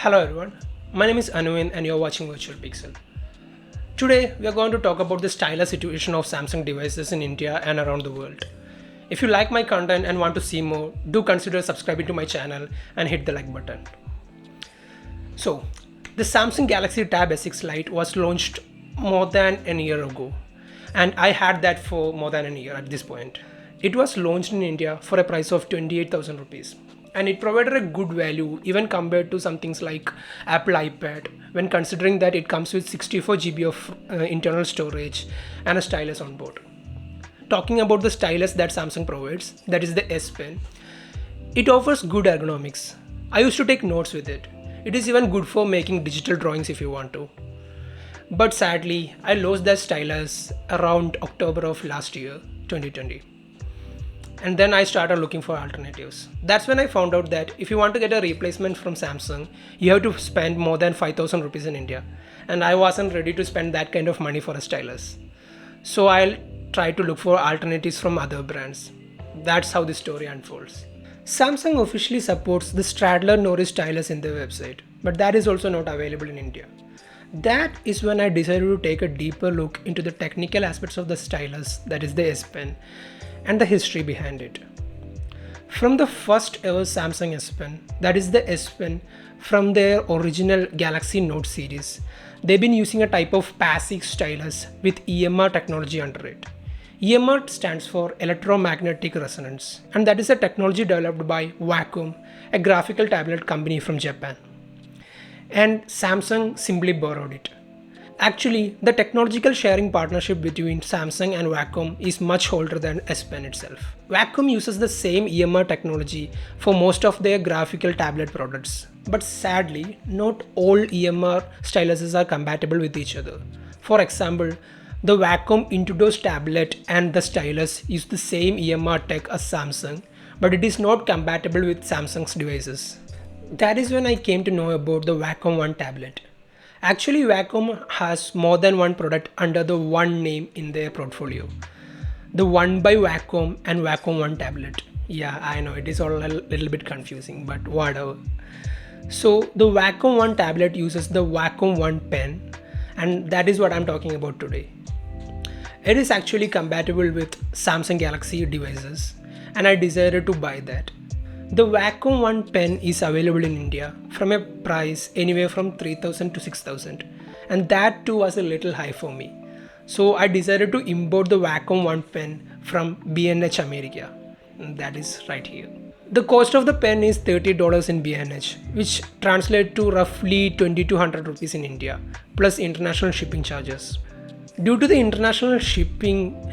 Hello everyone, my name is Anuin and you're watching Virtual Pixel. Today we are going to talk about the stylus situation of Samsung devices in India and around the world. If you like my content and want to see more, do consider subscribing to my channel and hit the like button. So, the Samsung Galaxy Tab S6 Lite was launched more than a year ago, and I had that for more than a year at this point. It was launched in India for a price of 28,000 rupees, and it provided a good value even compared to some things like Apple iPad, when considering that it comes with 64 GB of internal storage and a stylus on board. Talking about the stylus that Samsung provides, that is the S Pen, it offers good ergonomics. I used to take notes with it. It is even good for making digital drawings if you want to. But sadly, I lost that stylus around October of last year, 2020. And then I started looking for alternatives. That's when I found out that if you want to get a replacement from Samsung, you have to spend more than 5,000 rupees in India. And I wasn't ready to spend that kind of money for a stylus. So I'll try to look for alternatives from other brands. That's how the story unfolds. Samsung officially supports the Straddler Norris stylus in their website, but that is also not available in India. That is when I decided to take a deeper look into the technical aspects of the stylus, that is the S Pen, and the history behind it. From the first ever Samsung S Pen, that is the S Pen from their original Galaxy Note series, they've been using a type of passive stylus with EMR technology under it. EMR stands for electromagnetic resonance, and that is a technology developed by Wacom, a graphical tablet company from Japan. And Samsung simply borrowed it. Actually, the technological sharing partnership between Samsung and Wacom is much older than S Pen itself. Wacom uses the same EMR technology for most of their graphical tablet products, but sadly, not all EMR styluses are compatible with each other. For example, the Wacom Intuos tablet and the stylus use the same EMR tech as Samsung, but it is not compatible with Samsung's devices. That is when I came to know about the Wacom One tablet. Actually, Wacom has more than one product under the one name in their portfolio. The One by Wacom and Wacom One tablet. Yeah, I know it is all a little bit confusing, but whatever. So the Wacom One tablet uses the Wacom One pen, and that is what I'm talking about today. It is actually compatible with Samsung Galaxy devices, and I decided to buy that. The Wacom One pen is available in India from a price anywhere from 3,000 to 6,000, and that too was a little high for me. So I decided to import the Wacom One pen from B&H America, and that is right here. The cost of the pen is $30 in B&H, which translates to roughly 2,200 rupees in India, plus international shipping charges. Due to the international shipping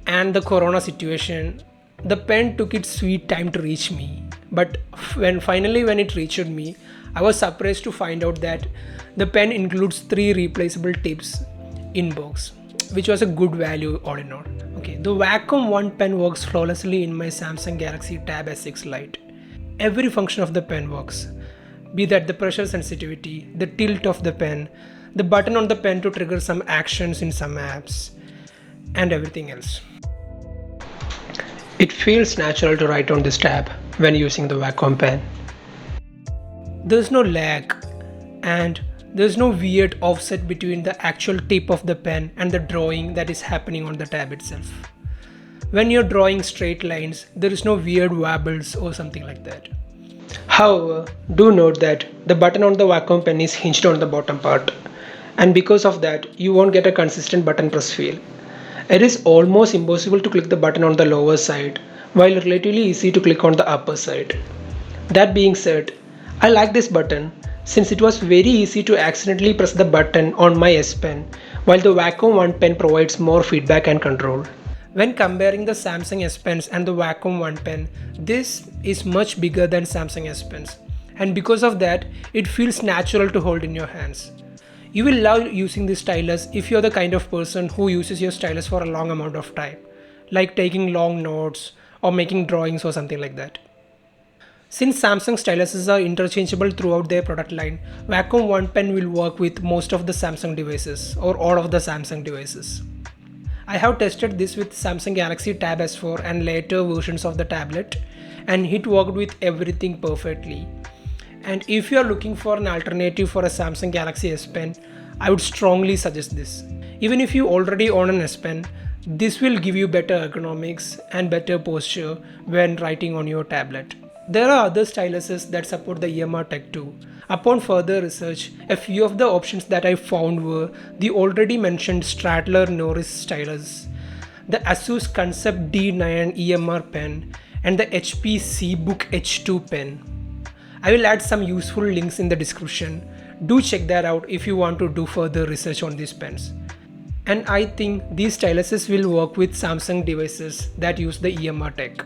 and the corona situation, the pen took its sweet time to reach me, but when it reached me, I was surprised to find out that the pen includes 3 replaceable tips in box, which was a good value all in all. Okay, the Wacom One pen works flawlessly in my Samsung Galaxy Tab S6 Lite. Every function of the pen works, be that the pressure sensitivity, the tilt of the pen, the button on the pen to trigger some actions in some apps, and everything else. It feels natural to write on this tab when using the Wacom pen. There's no lag, and there's no weird offset between the actual tip of the pen and the drawing that is happening on the tab itself. When you're drawing straight lines, there is no weird wobbles or something like that. However, do note that the button on the Wacom pen is hinged on the bottom part, and because of that, you won't get a consistent button press feel. It is almost impossible to click the button on the lower side, while relatively easy to click on the upper side. That being said, I like this button since it was very easy to accidentally press the button on my S Pen, while the Wacom One pen provides more feedback and control. When comparing the Samsung S Pens and the Wacom One pen, this is much bigger than Samsung S Pens, and because of that, it feels natural to hold in your hands. You will love using this stylus if you're the kind of person who uses your stylus for a long amount of time, like taking long notes or making drawings or something like that. Since Samsung styluses are interchangeable throughout their product line, Wacom One pen will work with most of the Samsung devices or all of the Samsung devices. I have tested this with Samsung Galaxy Tab S4 and later versions of the tablet, and it worked with everything perfectly. And if you are looking for an alternative for a Samsung Galaxy S Pen, I would strongly suggest this. Even if you already own an S Pen, this will give you better ergonomics and better posture when writing on your tablet. There are other styluses that support the EMR tech too. Upon further research, a few of the options that I found were the already mentioned Stradler Norris stylus, the Asus Concept D9 EMR pen, and the HP Zbook H2 pen. I will add some useful links in the description. Do check that out if you want to do further research on these pens. And I think these styluses will work with Samsung devices that use the EMR tech.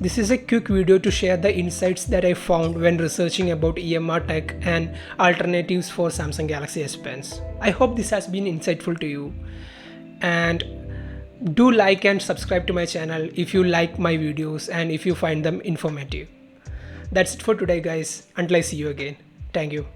This is a quick video to share the insights that I found when researching about EMR tech and alternatives for Samsung Galaxy S Pens. I hope this has been insightful to you. And do like and subscribe to my channel if you like my videos and if you find them informative. That's it for today guys. Until I see you again. Thank you.